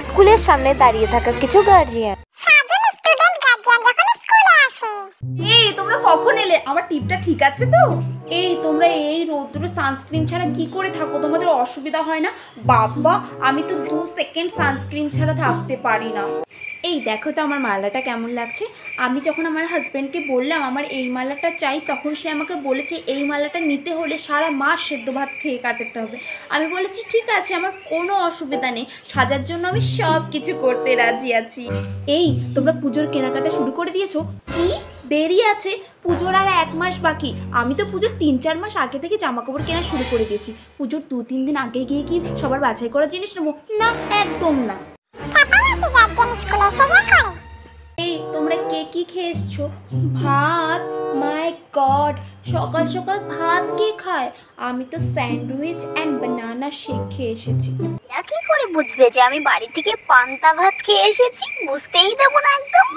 স্কুলের সামনে দাঁড়িয়ে থাকা কিছু গার্জিয়ান। এই তোমরা কখন এলে? আমার টিপটা ঠিক আছে তো? এই তোমরা এই রোদ্দুরে সানস্ক্রিন ছাড়া কি করে থাকো? তোমাদের অসুবিধা হয় না? বাবা আমি তো 2 সেকেন্ড সানস্ক্রিন ছাড়া থাকতে পারি না। এই দেখো তো আমার মালাটা কেমন লাগছে। আমি যখন আমার হাজব্যান্ডকে বললাম আমার এই মালাটা চাই, তখন সে আমাকে বলেছে এই মালাটা নিতে হলে সারা মাস সেদ্ধ ভাত খেয়ে কাটাতে হবে। আমি বলেছি ঠিক আছে, আমার কোনো অসুবিধা নেই, সাজার জন্য আমি সব কিছু করতে রাজি আছি। এই তোমরা পুজোর কেনাকাটা শুরু করে দিয়েছো? কি দেরি আছে? পুজোর আর 1 মাস বাকি। আমি তো পুজোর 3-4 মাস আগে থেকে জামা কাপড় কেনা শুরু করে দিয়েছি। পুজোর 2-3 দিন আগে গিয়ে কি সবার বাছাই করার জিনিস নেবো? না, একদম না। এই তোমরা কে কি খেয়ে এসছো? ভাত? মাই গড, সকাল সকাল ভাত কে খায়? আমি তো স্যান্ডউইচ অ্যান্ড বানানা শেক খেয়ে এসেছি। এরা কি করে বুঝবে যে আমি বাড়ি থেকে পান্তা ভাত খেয়ে এসেছি? বুঝতেই দেবো না একদম।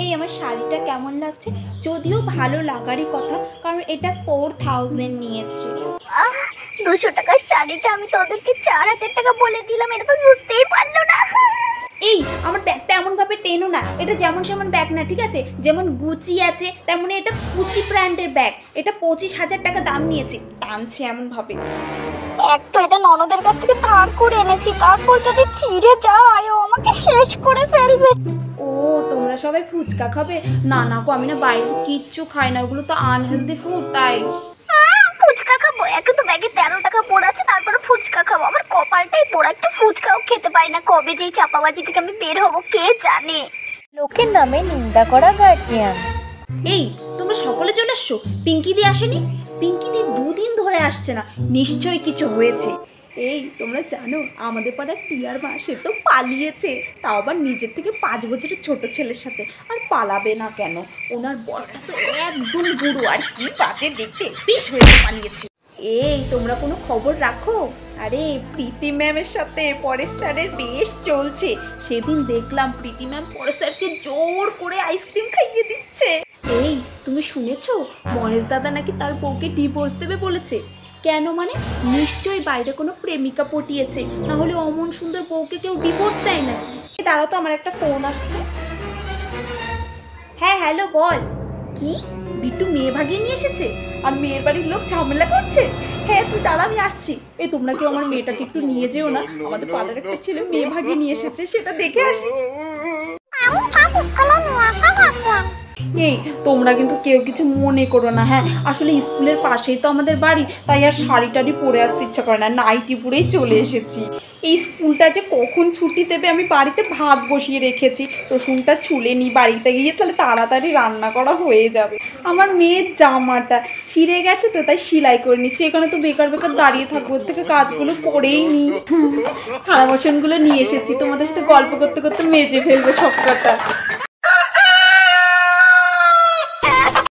এই আমার শাড়িটা কেমন লাগছে? যদিও ভালো লাগারই কথা, কারণ এটা 4000 নিয়েছে। 200 টাকার শাড়িটা আমি তোদেরকে 4000 টাকা বলে দিলাম, এটা তো বুঝতেই পারলো না। এই আমার ব্যাগটা এমন ভাবে টেনো না, এটা যেমন সেমন ব্যাগ না, ঠিক আছে? যেমন গুচি আছে তেমনি এটা গুচি ব্র্যান্ডের ব্যাগ। এটা 25,000 টাকা দাম নিয়েছে। টানছে এমন ভাবে। এক তো এটা ননদের কাছ থেকে ধার করে এনেছি, তারপর যদি ছিঁড়ে যায় ও আমাকে শেষ করে ফেলবে। ও তোমরা সবাই ফুচকা খাবে? না না গো, আমি না বাইরে কিচ্ছু খাই না, ওগুলো তো আনহেলদি ফুড। তাই ফুচকা খাবো? এখন তো ব্যাগে 13 টাকা পড়ে আছে, তারপরে ফুচকা খাবো? আমার কপালটাই পোড়া, একটু ফুচকাও খেতে পারি না। কবে যে এই চাপাবাজি থেকে আমি বের হবো কে জানে। লোকের নামে নিন্দা করা গার্জিয়ান। এই তোমরা সকলে চলে আসছো? পিঙ্কি দি আসেনি? পিঙ্কি দি 2 দিন ধরে আসছে না, নিশ্চয়ই কিছু হয়েছে। এই তোমরা জানো আমাদের পাড়ার টিয়ার মা সে তো পালিয়েছে, তাও আবার নিজের থেকে 5 বছরের ছোট ছেলের সাথে। আর পালাবে না কেন? ওনার বরটা তো একদম বুড়ো, আর কি বাজে দেখতে, বেশ হয়েছে পালিয়েছে। এই তোমরা কোনো খবর রাখো? আরে প্রীতি ম্যামের সাথে পরেশ স্যারের বেশ চলছে। সেদিন দেখলাম প্রীতি ম্যাম পরেশ স্যারকে জোর করে আইসক্রিম খাইয়ে দিচ্ছে। এই তুমি শুনেছো মহেশ দাদা নাকি তার বউকে ডিভোর্স দেবে বলেছে? কেন মানে? নিশ্চয়ই বাইরে কোনো প্রেমিকা পটিয়েছে, না হলে অমন সুন্দর বউকে কেউ ডিভোর্স দেয় না। দাঁড়াও তো, আমার একটা ফোন আসছে। হ্যাঁ হ্যালো বল। কি বিট্টু মেয়ে ভাগিয়ে নিয়ে এসেছে আর মেয়ের বাড়ির লোক ঝামেলা করছে? হ্যাঁ তুই দাঁড়া, আমি আসছি। এই তোমরা কেউ আমার মেয়েটাকে একটু নিয়ে যেও না, আমাদের পাড়ার একটা ছেলে মেয়ে ভাগিয়ে নিয়ে এসেছে, সেটা দেখে আসি। এই তোমরা কিন্তু কেউ কিছু মনে করো না, হ্যাঁ? আসলে স্কুলের পাশেই তো আমাদের বাড়ি, তাই আর শাড়ি টাড়ি পরে আসতে ইচ্ছা করে না, নাইটি পরেই চলে এসেছি। এই স্কুলটা যে কখন ছুটি দেবে, আমি বাড়িতে ভাত বসিয়ে রেখেছি, রসুনটা ছুলে নিই বাড়িতে গিয়ে, তাহলে তাড়াতাড়ি রান্না করা হয়ে যাবে। আমার মেয়ের জামাটা ছিঁড়ে গেছে তো, তাই সেলাই করে নিচ্ছি। এখানে তো বেকার বেকার দাঁড়িয়ে থাকবো, ওর থেকে কাজগুলো করেই নিই। থালা বাসনগুলো নিয়ে এসেছি, তোমাদের সাথে গল্প করতে করতে মেজে ফেলবো সব কটা।